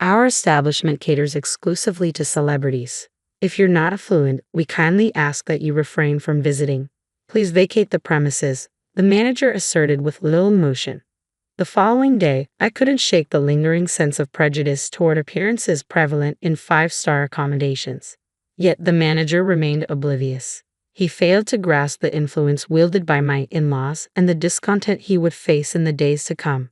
Our establishment caters exclusively to celebrities. If you're not affluent, we kindly ask that you refrain from visiting. Please vacate the premises, the manager asserted with little emotion. The following day, I couldn't shake the lingering sense of prejudice toward appearances prevalent in five-star accommodations. Yet the manager remained oblivious. He failed to grasp the influence wielded by my in-laws and the discontent he would face in the days to come.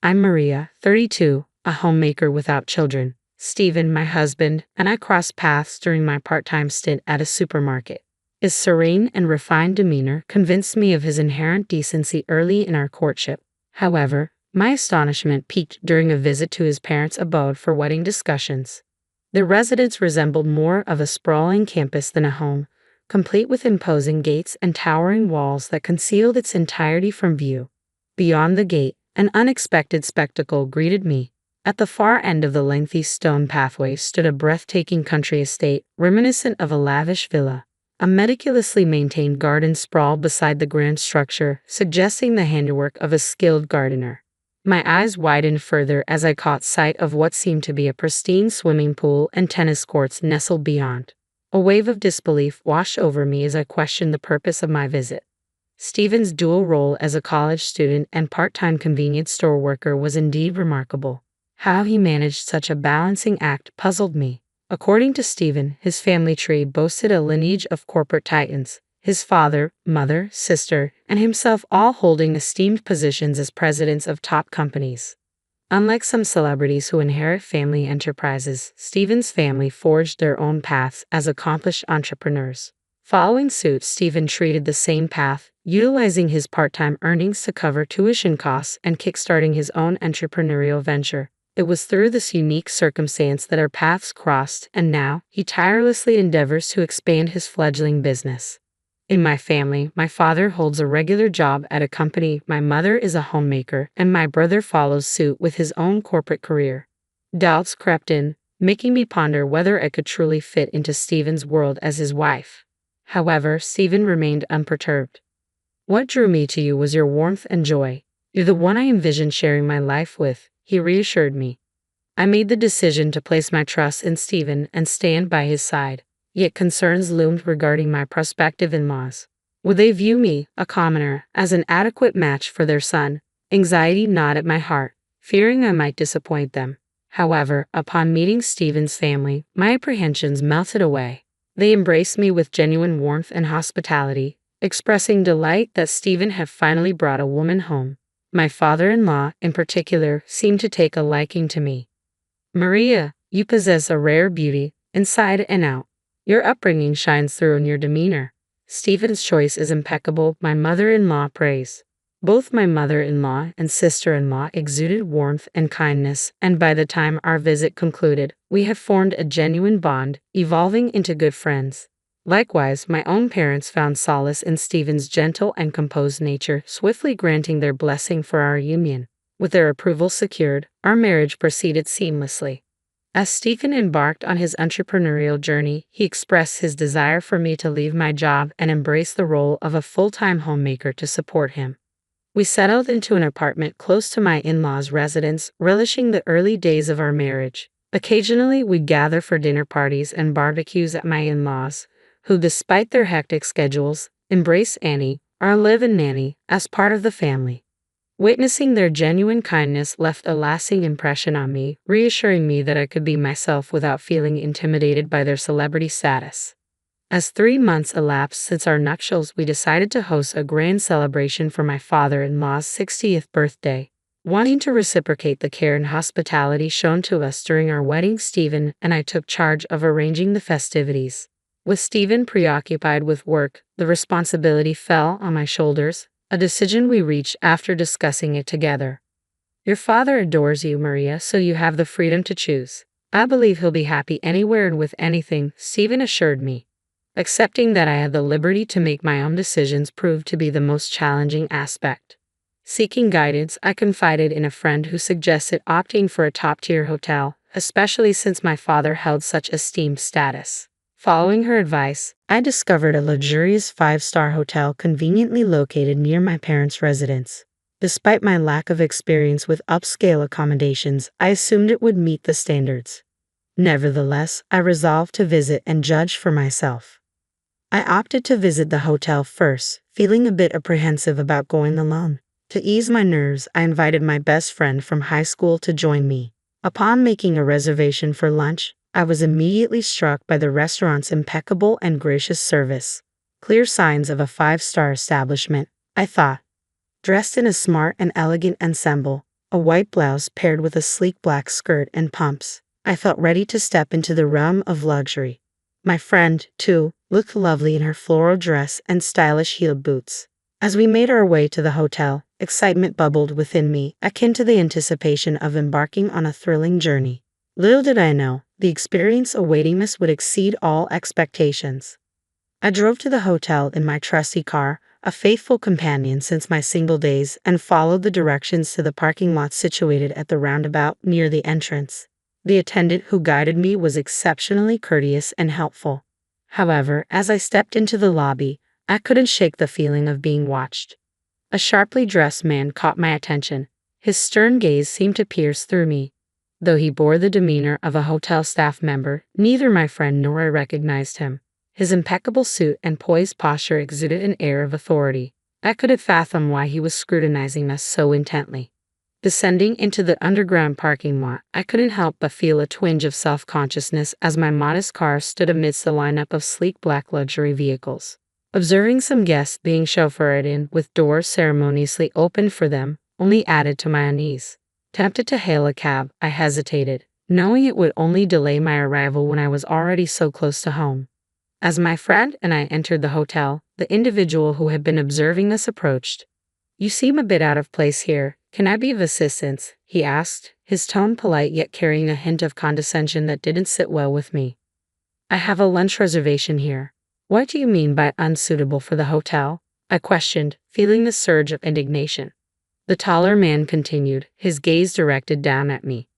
I'm Maria, 32, a homemaker without children. Stephen, my husband, and I crossed paths during my part-time stint at a supermarket. His serene and refined demeanor convinced me of his inherent decency early in our courtship. However, my astonishment peaked during a visit to his parents' abode for wedding discussions. The residence resembled more of a sprawling campus than a home, complete with imposing gates and towering walls that concealed its entirety from view. Beyond the gate, an unexpected spectacle greeted me. At the far end of the lengthy stone pathway stood a breathtaking country estate, reminiscent of a lavish villa. A meticulously maintained garden sprawled beside the grand structure, suggesting the handiwork of a skilled gardener. My eyes widened further as I caught sight of what seemed to be a pristine swimming pool and tennis courts nestled beyond. A wave of disbelief washed over me as I questioned the purpose of my visit. Stephen's dual role as a college student and part-time convenience store worker was indeed remarkable. How he managed such a balancing act puzzled me. According to Stephen, his family tree boasted a lineage of corporate titans, his father, mother, sister, and himself all holding esteemed positions as presidents of top companies. Unlike some celebrities who inherit family enterprises, Stephen's family forged their own paths as accomplished entrepreneurs. Following suit, Stephen treated the same path, utilizing his part-time earnings to cover tuition costs and kickstarting his own entrepreneurial venture. It was through this unique circumstance that our paths crossed, and now he tirelessly endeavors to expand his fledgling business. In my family, my father holds a regular job at a company, my mother is a homemaker, and my brother follows suit with his own corporate career. Doubts crept in, making me ponder whether I could truly fit into Stephen's world as his wife. However, Stephen remained unperturbed. What drew me to you was your warmth and joy. You're the one I envisioned sharing my life with, he reassured me. I made the decision to place my trust in Stephen and stand by his side. Yet concerns loomed regarding my prospective in-laws. Would they view me, a commoner, as an adequate match for their son? Anxiety gnawed at my heart, fearing I might disappoint them. However, upon meeting Stephen's family, my apprehensions melted away. They embraced me with genuine warmth and hospitality, expressing delight that Stephen had finally brought a woman home. My father-in-law, in particular, seemed to take a liking to me. Maria, you possess a rare beauty, inside and out. Your upbringing shines through in your demeanor. Stephen's choice is impeccable, my mother-in-law praised. Both my mother-in-law and sister-in-law exuded warmth and kindness, and by the time our visit concluded, we had formed a genuine bond, evolving into good friends. Likewise, my own parents found solace in Stephen's gentle and composed nature, swiftly granting their blessing for our union. With their approval secured, our marriage proceeded seamlessly. As Stephen embarked on his entrepreneurial journey, he expressed his desire for me to leave my job and embrace the role of a full-time homemaker to support him. We settled into an apartment close to my in-laws' residence, relishing the early days of our marriage. Occasionally, we'd gather for dinner parties and barbecues at my in-laws, who, despite their hectic schedules, embrace Annie, our live-in nanny, as part of the family. Witnessing their genuine kindness left a lasting impression on me, reassuring me that I could be myself without feeling intimidated by their celebrity status. As 3 months elapsed since our nuptials, we decided to host a grand celebration for my father-in-law's 60th birthday. Wanting to reciprocate the care and hospitality shown to us during our wedding, Stephen and I took charge of arranging the festivities. With Stephen preoccupied with work, the responsibility fell on my shoulders, a decision we reached after discussing it together. Your father adores you, Maria, so you have the freedom to choose. I believe he'll be happy anywhere and with anything, Stephen assured me. Accepting that I had the liberty to make my own decisions proved to be the most challenging aspect. Seeking guidance, I confided in a friend who suggested opting for a top-tier hotel, especially since my father held such esteemed status. Following her advice, I discovered a luxurious 5-star hotel conveniently located near my parents' residence. Despite my lack of experience with upscale accommodations, I assumed it would meet the standards. Nevertheless, I resolved to visit and judge for myself. I opted to visit the hotel first, feeling a bit apprehensive about going alone. To ease my nerves, I invited my best friend from high school to join me. Upon making a reservation for lunch, I was immediately struck by the restaurant's impeccable and gracious service. Clear signs of a five-star establishment, I thought. Dressed in a smart and elegant ensemble, a white blouse paired with a sleek black skirt and pumps, I felt ready to step into the realm of luxury. My friend, too, looked lovely in her floral dress and stylish heeled boots. As we made our way to the hotel, excitement bubbled within me, akin to the anticipation of embarking on a thrilling journey. Little did I know, the experience awaiting us would exceed all expectations. I drove to the hotel in my trusty car, a faithful companion since my single days, and followed the directions to the parking lot situated at the roundabout near the entrance. The attendant who guided me was exceptionally courteous and helpful. However, as I stepped into the lobby, I couldn't shake the feeling of being watched. A sharply dressed man caught my attention. His stern gaze seemed to pierce through me. Though he bore the demeanor of a hotel staff member, neither my friend nor I recognized him. His impeccable suit and poised posture exuded an air of authority. I couldn't fathom why he was scrutinizing us so intently. Descending into the underground parking lot, I couldn't help but feel a twinge of self-consciousness as my modest car stood amidst the lineup of sleek black luxury vehicles. Observing some guests being chauffeured in with doors ceremoniously opened for them only added to my unease. Tempted to hail a cab, I hesitated, knowing it would only delay my arrival when I was already so close to home. As my friend and I entered the hotel, the individual who had been observing us approached. "You seem a bit out of place here. Can I be of assistance?" he asked, his tone polite yet carrying a hint of condescension that didn't sit well with me. "I have a lunch reservation here." "What do you mean by unsuitable for the hotel?" I questioned, feeling the surge of indignation. The taller man continued, his gaze directed down at me.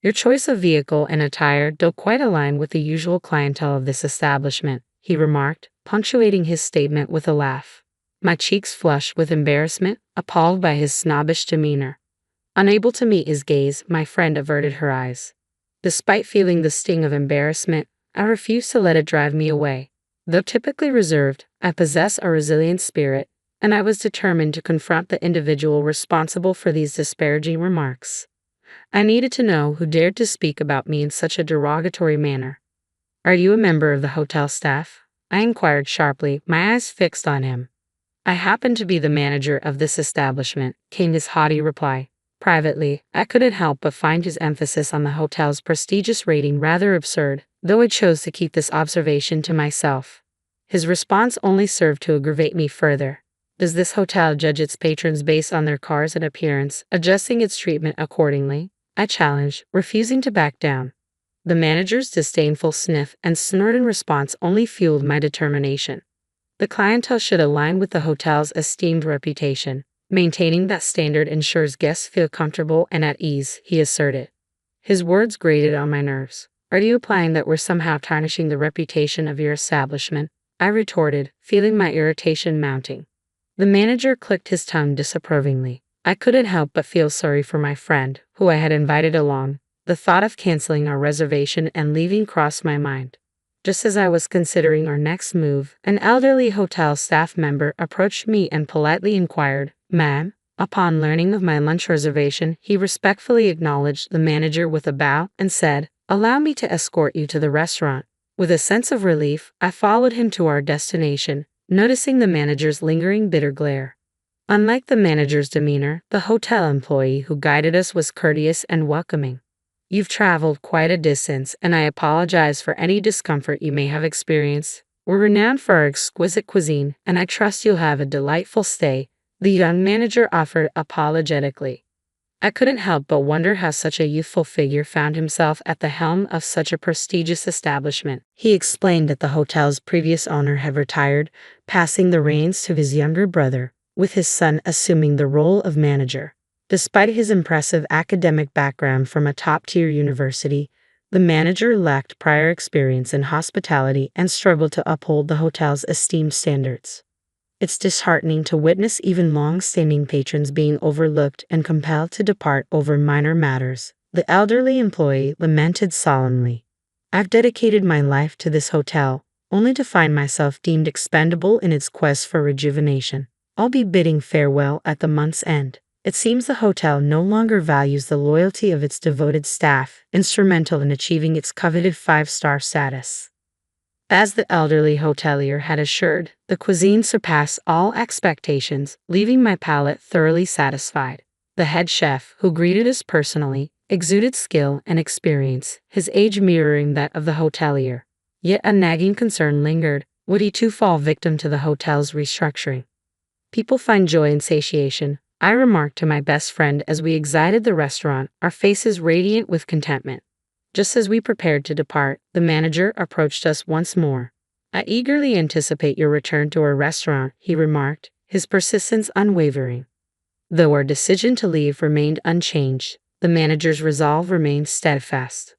"Your choice of vehicle and attire don't quite align with the usual clientele of this establishment," he remarked, punctuating his statement with a laugh. My cheeks flushed with embarrassment, appalled by his snobbish demeanor. Unable to meet his gaze, my friend averted her eyes. Despite feeling the sting of embarrassment, I refused to let it drive me away. Though typically reserved, I possess a resilient spirit, and I was determined to confront the individual responsible for these disparaging remarks. I needed to know who dared to speak about me in such a derogatory manner. "Are you a member of the hotel staff?" I inquired sharply, my eyes fixed on him. "I happen to be the manager of this establishment," came his haughty reply. Privately, I couldn't help but find his emphasis on the hotel's prestigious rating rather absurd, though I chose to keep this observation to myself. His response only served to aggravate me further. "Does this hotel judge its patrons based on their cars and appearance, adjusting its treatment accordingly?" I challenged, refusing to back down. The manager's disdainful sniff and snort in response only fueled my determination. "The clientele should align with the hotel's esteemed reputation. Maintaining that standard ensures guests feel comfortable and at ease," he asserted. His words grated on my nerves. "Are you implying that we're somehow tarnishing the reputation of your establishment?" I retorted, feeling my irritation mounting. The manager clicked his tongue disapprovingly. I couldn't help but feel sorry for my friend, who I had invited along. The thought of canceling our reservation and leaving crossed my mind. Just as I was considering our next move, an elderly hotel staff member approached me and politely inquired, "Ma'am?" Upon learning of my lunch reservation, he respectfully acknowledged the manager with a bow and said, "Allow me to escort you to the restaurant." With a sense of relief, I followed him to our destination, noticing the manager's lingering bitter glare. Unlike the manager's demeanor, the hotel employee who guided us was courteous and welcoming. "You've traveled quite a distance, and I apologize for any discomfort you may have experienced. We're renowned for our exquisite cuisine, and I trust you'll have a delightful stay," the young manager offered apologetically. I couldn't help but wonder how such a youthful figure found himself at the helm of such a prestigious establishment. He explained that the hotel's previous owner had retired, passing the reins to his younger brother, with his son assuming the role of manager. Despite his impressive academic background from a top-tier university, the manager lacked prior experience in hospitality and struggled to uphold the hotel's esteemed standards. It's disheartening to witness even long-standing patrons being overlooked and compelled to depart over minor matters, the elderly employee lamented solemnly. I've dedicated my life to this hotel, only to find myself deemed expendable in its quest for rejuvenation. I'll be bidding farewell at the month's end. It seems the hotel no longer values the loyalty of its devoted staff, instrumental in achieving its coveted 5-star status. As the elderly hotelier had assured, the cuisine surpassed all expectations, leaving my palate thoroughly satisfied. The head chef, who greeted us personally, exuded skill and experience, his age mirroring that of the hotelier. Yet a nagging concern lingered: would he too fall victim to the hotel's restructuring? People find joy in satiation, I remarked to my best friend as we exited the restaurant, our faces radiant with contentment. Just as we prepared to depart, the manager approached us once more. I eagerly anticipate your return to our restaurant, he remarked, his persistence unwavering. Though our decision to leave remained unchanged, the manager's resolve remained steadfast.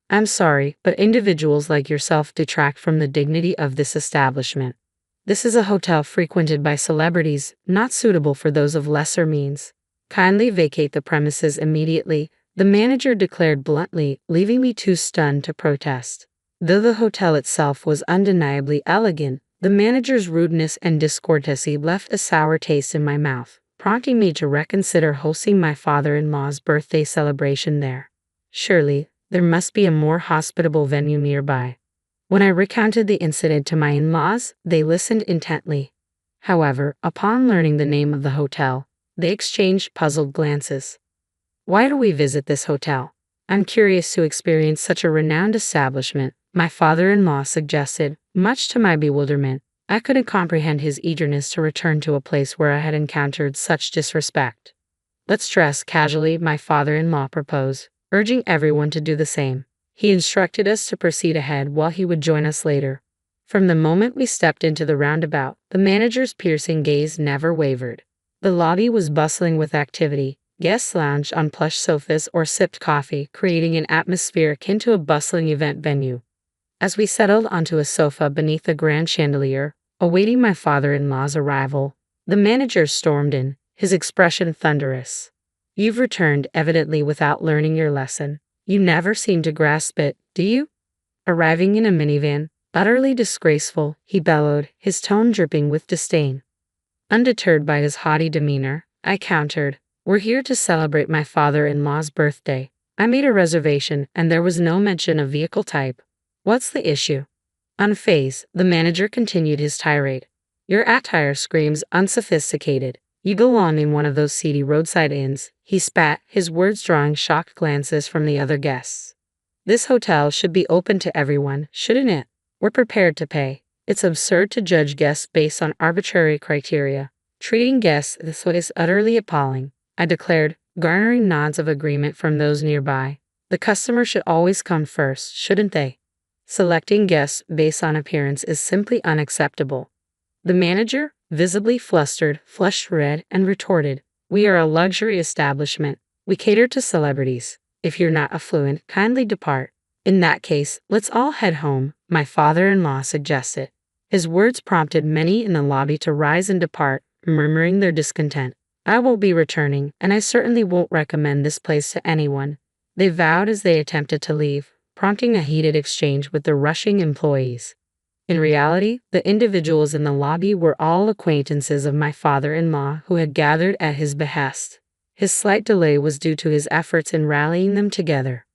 I'm sorry, but individuals like yourself detract from the dignity of this establishment. This is a hotel frequented by celebrities, not suitable for those of lesser means. Kindly vacate the premises immediately, the manager declared bluntly, leaving me too stunned to protest. Though the hotel itself was undeniably elegant, the manager's rudeness and discourtesy left a sour taste in my mouth, prompting me to reconsider hosting my father-in-law's birthday celebration there. Surely, there must be a more hospitable venue nearby. When I recounted the incident to my in-laws, they listened intently. However, upon learning the name of the hotel, they exchanged puzzled glances. Why do we visit this hotel? I'm curious to experience such a renowned establishment, my father-in-law suggested. Much to my bewilderment, I couldn't comprehend his eagerness to return to a place where I had encountered such disrespect. Let's dress casually, my father-in-law proposed, urging everyone to do the same. He instructed us to proceed ahead while he would join us later. From the moment we stepped into the roundabout, the manager's piercing gaze never wavered. The lobby was bustling with activity. Guests lounged on plush sofas or sipped coffee, creating an atmosphere akin to a bustling event venue. As we settled onto a sofa beneath a grand chandelier, awaiting my father-in-law's arrival, the manager stormed in, his expression thunderous. You've returned, evidently without learning your lesson. You never seem to grasp it, do you? Arriving in a minivan, utterly disgraceful, he bellowed, his tone dripping with disdain. Undeterred by his haughty demeanor, I countered, we're here to celebrate my father-in-law's birthday. I made a reservation, and there was no mention of vehicle type. What's the issue? Unfazed, the manager continued his tirade. Your attire screams unsophisticated. You belong in one of those seedy roadside inns, he spat, his words drawing shocked glances from the other guests. This hotel should be open to everyone, shouldn't it? We're prepared to pay. It's absurd to judge guests based on arbitrary criteria. Treating guests this way is utterly appalling, I declared, garnering nods of agreement from those nearby. The customer should always come first, shouldn't they? Selecting guests based on appearance is simply unacceptable. The manager, visibly flustered, flushed red, and retorted, we are a luxury establishment. We cater to celebrities. If you're not affluent, kindly depart. In that case, let's all head home, my father-in-law suggested. His words prompted many in the lobby to rise and depart, murmuring their discontent. I won't be returning, and I certainly won't recommend this place to anyone, they vowed as they attempted to leave, prompting a heated exchange with the rushing employees. In reality, the individuals in the lobby were all acquaintances of my father-in-law who had gathered at his behest. His slight delay was due to his efforts in rallying them together.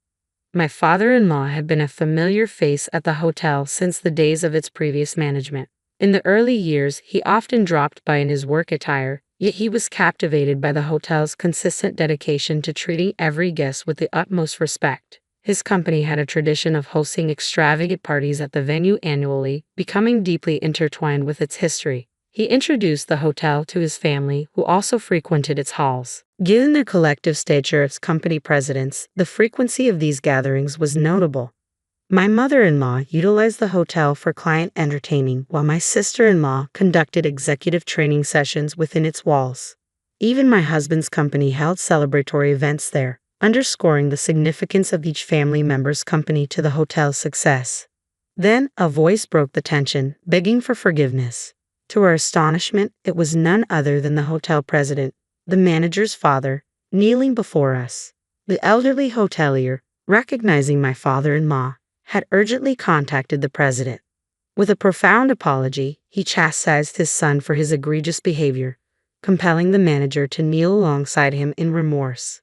My father-in-law had been a familiar face at the hotel since the days of its previous management. In the early years, he often dropped by in his work attire, yet he was captivated by the hotel's consistent dedication to treating every guest with the utmost respect. His company had a tradition of hosting extravagant parties at the venue annually, becoming deeply intertwined with its history. He introduced the hotel to his family, who also frequented its halls. Given their collective stature as company presidents, the frequency of these gatherings was notable. My mother-in-law utilized the hotel for client entertaining, while my sister-in-law conducted executive training sessions within its walls. Even my husband's company held celebratory events there, underscoring the significance of each family member's company to the hotel's success. Then, a voice broke the tension, begging for forgiveness. To our astonishment, it was none other than the hotel president, the manager's father, kneeling before us. The elderly hotelier, recognizing my father-in-law, had urgently contacted the president. With a profound apology, he chastised his son for his egregious behavior, compelling the manager to kneel alongside him in remorse.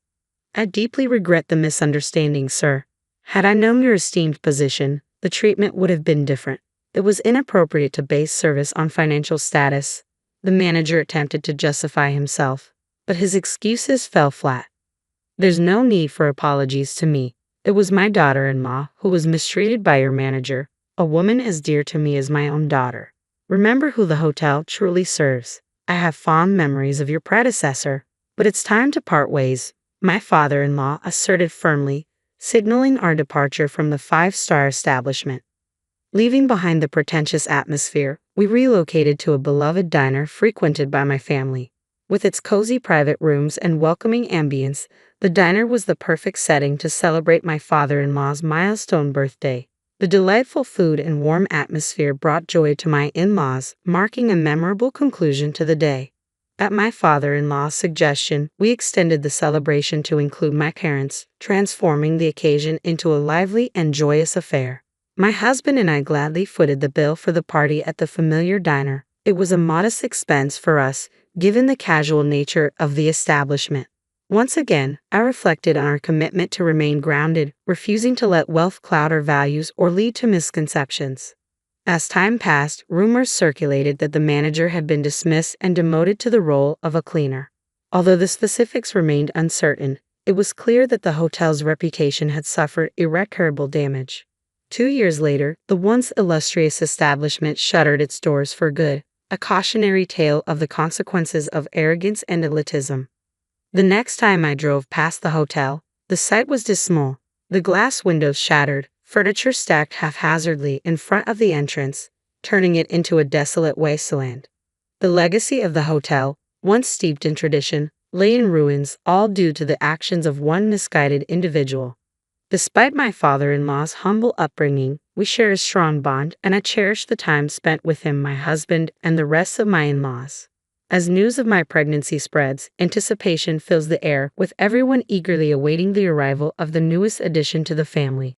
"I deeply regret the misunderstanding, sir. Had I known your esteemed position, the treatment would have been different. It was inappropriate to base service on financial status." The manager attempted to justify himself, but his excuses fell flat. "There's no need for apologies to me. It was my daughter-in-law who was mistreated by your manager, a woman as dear to me as my own daughter. Remember who the hotel truly serves. I have fond memories of your predecessor, but it's time to part ways," my father-in-law asserted firmly, signaling our departure from the five-star establishment. Leaving behind the pretentious atmosphere, we relocated to a beloved diner frequented by my family. With its cozy private rooms and welcoming ambience, the diner was the perfect setting to celebrate my father-in-law's milestone birthday. The delightful food and warm atmosphere brought joy to my in-laws, marking a memorable conclusion to the day. At my father-in-law's suggestion, we extended the celebration to include my parents, transforming the occasion into a lively and joyous affair. My husband and I gladly footed the bill for the party at the familiar diner. It was a modest expense for us, given the casual nature of the establishment. Once again, I reflected on our commitment to remain grounded, refusing to let wealth cloud our values or lead to misconceptions. As time passed, rumors circulated that the manager had been dismissed and demoted to the role of a cleaner. Although the specifics remained uncertain, it was clear that the hotel's reputation had suffered irreparable damage. 2 years later, the once illustrious establishment shuttered its doors for good, a cautionary tale of the consequences of arrogance and elitism. The next time I drove past the hotel, the sight was dismal. The glass windows shattered, furniture stacked haphazardly in front of the entrance, turning it into a desolate wasteland. The legacy of the hotel, once steeped in tradition, lay in ruins, all due to the actions of one misguided individual. Despite my father-in-law's humble upbringing, we share a strong bond, and I cherish the time spent with him, my husband, and the rest of my in-laws. As news of my pregnancy spreads, anticipation fills the air, with everyone eagerly awaiting the arrival of the newest addition to the family.